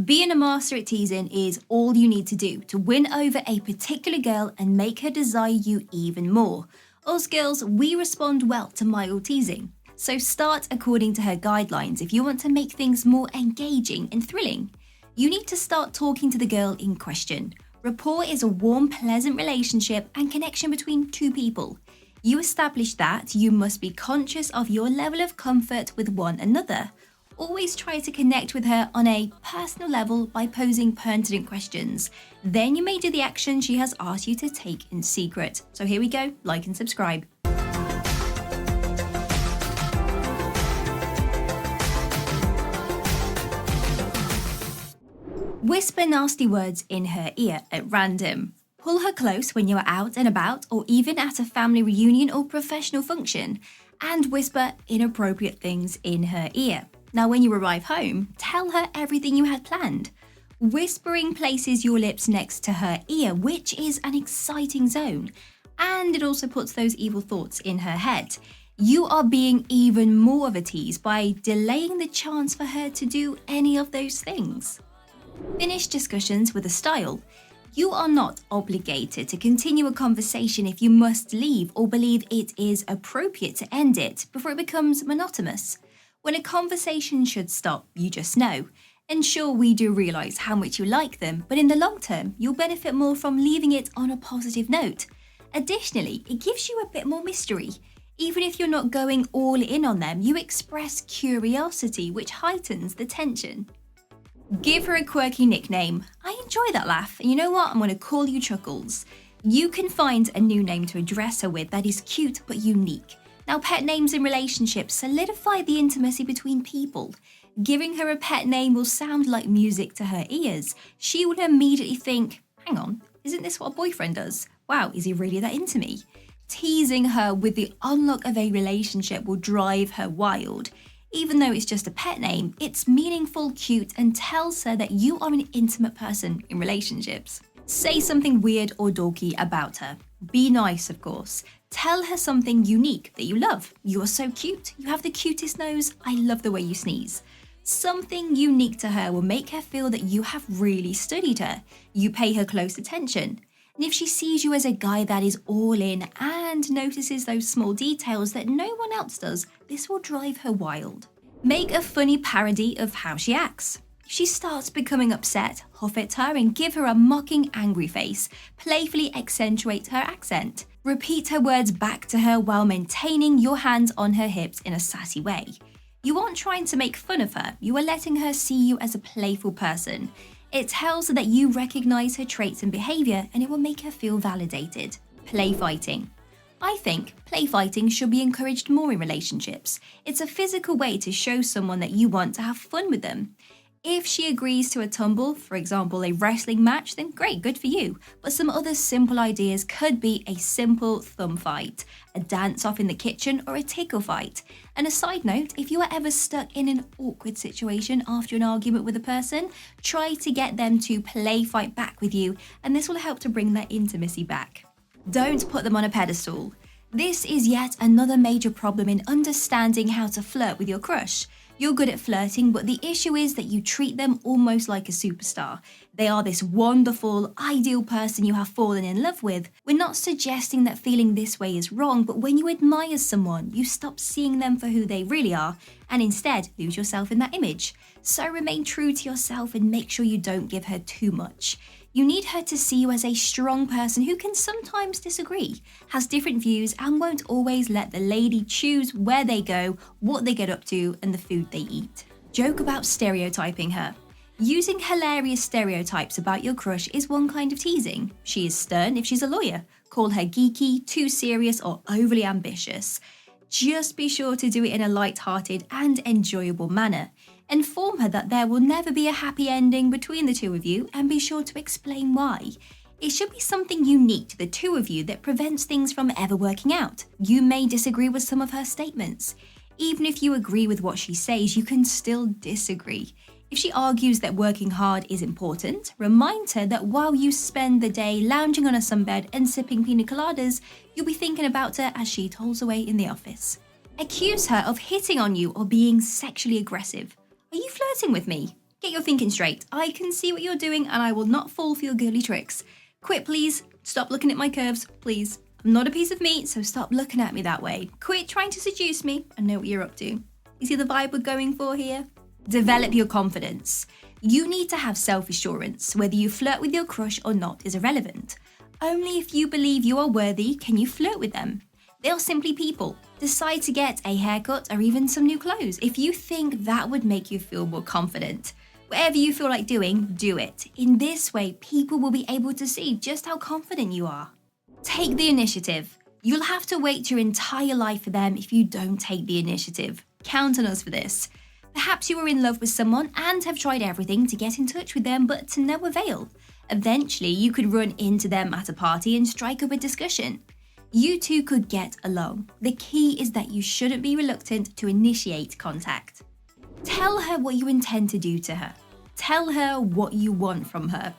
Being a master at teasing is all you need to do to win over a particular girl and make her desire you even more. Us girls, we respond well to mild teasing. So start according to her guidelines if you want to make things more engaging and thrilling. You need to start talking to the girl in question. Rapport is a warm, pleasant relationship and connection between two people. You establish that, you must be conscious of your level of comfort with one another. Always try to connect with her on a personal level by posing pertinent questions. Then you may do the action she has asked you to take in secret. So here we go, like and subscribe. Whisper nasty words in her ear at random. Pull her close when you are out and about or even at a family reunion or professional function, and whisper inappropriate things in her ear. Now when you arrive home, tell her everything you had planned. Whispering places your lips next to her ear, which is an exciting zone, and it also puts those evil thoughts in her head. You are being even more of a tease by delaying the chance for her to do any of those things. Finish discussions with a style. You are not obligated to continue a conversation if you must leave or believe it is appropriate to end it before it becomes monotonous. When a conversation should stop, you just know. And sure, we do realise how much you like them, but in the long term, you'll benefit more from leaving it on a positive note. Additionally, it gives you a bit more mystery. Even if you're not going all in on them, you express curiosity, which heightens the tension. Give her a quirky nickname. I enjoy that laugh, and you know what? I'm going to call you Chuckles. You can find a new name to address her with that is cute but unique. Now, pet names in relationships solidify the intimacy between people. Giving her a pet name will sound like music to her ears. She will immediately think, hang on, isn't this what a boyfriend does? Wow, is he really that into me? Teasing her with the unlock of a relationship will drive her wild. Even though it's just a pet name, it's meaningful, cute, and tells her that you are an intimate person in relationships. Say something weird or dorky about her. Be nice, of course. Tell her something unique that you love. You are so cute. You have the cutest nose. I love the way you sneeze. Something unique to her will make her feel that you have really studied her. You pay her close attention. And if she sees you as a guy that is all in and notices those small details that no one else does, this will drive her wild. Make a funny parody of how she acts. If she starts becoming upset, huff at her and give her a mocking, angry face. Playfully accentuate her accent. Repeat her words back to her while maintaining your hands on her hips in a sassy way. You aren't trying to make fun of her, you are letting her see you as a playful person. It tells her that you recognize her traits and behavior, and it will make her feel validated. Play fighting. I think play fighting should be encouraged more in relationships. It's a physical way to show someone that you want to have fun with them. If she agrees to a tumble, for example a wrestling match, then great, good for you. But some other simple ideas could be a simple thumb fight, a dance-off in the kitchen, or a tickle fight. And a side note, if you are ever stuck in an awkward situation after an argument with a person, try to get them to play fight back with you, and this will help to bring that intimacy back. Don't put them on a pedestal. This is yet another major problem in understanding how to flirt with your crush. You're good at flirting, but the issue is that you treat them almost like a superstar. They are this wonderful, ideal person you have fallen in love with. We're not suggesting that feeling this way is wrong, but when you admire someone, you stop seeing them for who they really are and instead lose yourself in that image. So remain true to yourself and make sure you don't give her too much. You need her to see you as a strong person who can sometimes disagree, has different views, and won't always let the lady choose where they go, what they get up to, and the food they eat. Joke about stereotyping her. Using hilarious stereotypes about your crush is one kind of teasing. She is stern if she's a lawyer. Call her geeky, too serious, or overly ambitious. Just be sure to do it in a light-hearted and enjoyable manner. Inform her that there will never be a happy ending between the two of you, and be sure to explain why. It should be something unique to the two of you that prevents things from ever working out. You may disagree with some of her statements. Even if you agree with what she says, you can still disagree. If she argues that working hard is important, remind her that while you spend the day lounging on a sunbed and sipping pina coladas, you'll be thinking about her as she tolls away in the office. Accuse her of hitting on you or being sexually aggressive. Are you flirting with me? Get your thinking straight. I can see what you're doing and I will not fall for your girly tricks. Quit, please. Stop looking at my curves, please. I'm not a piece of meat, so stop looking at me that way. Quit trying to seduce me. I know what you're up to. You see the vibe we're going for here? Develop your confidence. You need to have self-assurance. Whether you flirt with your crush or not is irrelevant. Only if you believe you are worthy can you flirt with them. They are simply people. Decide to get a haircut or even some new clothes if you think that would make you feel more confident. Whatever you feel like doing, do it. In this way, people will be able to see just how confident you are. Take the initiative. You'll have to wait your entire life for them if you don't take the initiative. Count on us for this. Perhaps you are in love with someone and have tried everything to get in touch with them, but to no avail. Eventually, you could run into them at a party and strike up a discussion. You two could get along. The key is that you shouldn't be reluctant to initiate contact. Tell her what you intend to do to her. Tell her what you want from her.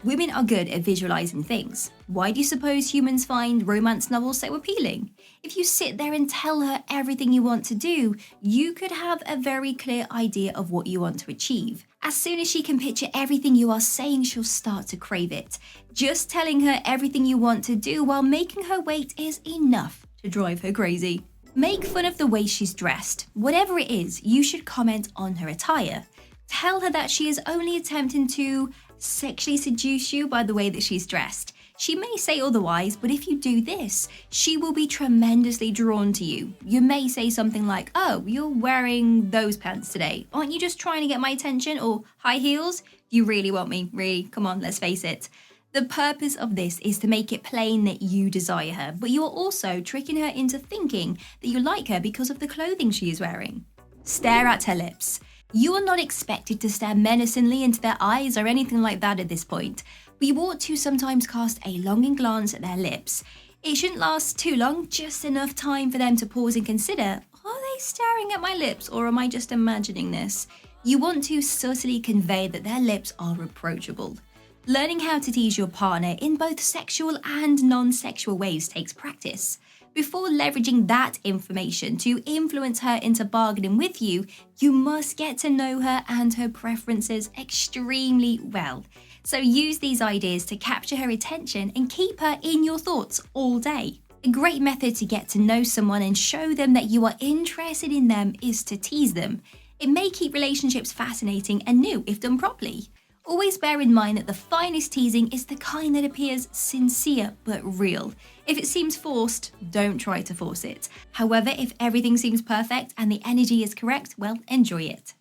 Women are good at visualizing things. Why do you suppose humans find romance novels so appealing? If you sit there and tell her everything you want to do, you could have a very clear idea of what you want to achieve. As soon as she can picture everything you are saying, she'll start to crave it. Just telling her everything you want to do while making her wait is enough to drive her crazy. Make fun of the way she's dressed. Whatever it is, you should comment on her attire. Tell her that she is only attempting to sexually seduce you by the way that she's dressed. She may say otherwise, but if you do this, she will be tremendously drawn to you. You may say something like, "Oh, you're wearing those pants today. Aren't you just trying to get my attention?" Or "High heels? You really want me? Really? Come on, let's face it." The purpose of this is to make it plain that you desire her, but you are also tricking her into thinking that you like her because of the clothing she is wearing. Stare at her lips. You are not expected to stare menacingly into their eyes or anything like that at this point, but you ought to sometimes cast a longing glance at their lips. It shouldn't last too long, just enough time for them to pause and consider, are they staring at my lips or am I just imagining this? You want to subtly convey that their lips are approachable. Learning how to tease your partner in both sexual and non-sexual ways takes practice. Before leveraging that information to influence her into bargaining with you, you must get to know her and her preferences extremely well. So use these ideas to capture her attention and keep her in your thoughts all day. A great method to get to know someone and show them that you are interested in them is to tease them. It may keep relationships fascinating and new if done properly. Always bear in mind that the finest teasing is the kind that appears sincere but real. If it seems forced, don't try to force it. However, if everything seems perfect and the energy is correct, well, enjoy it.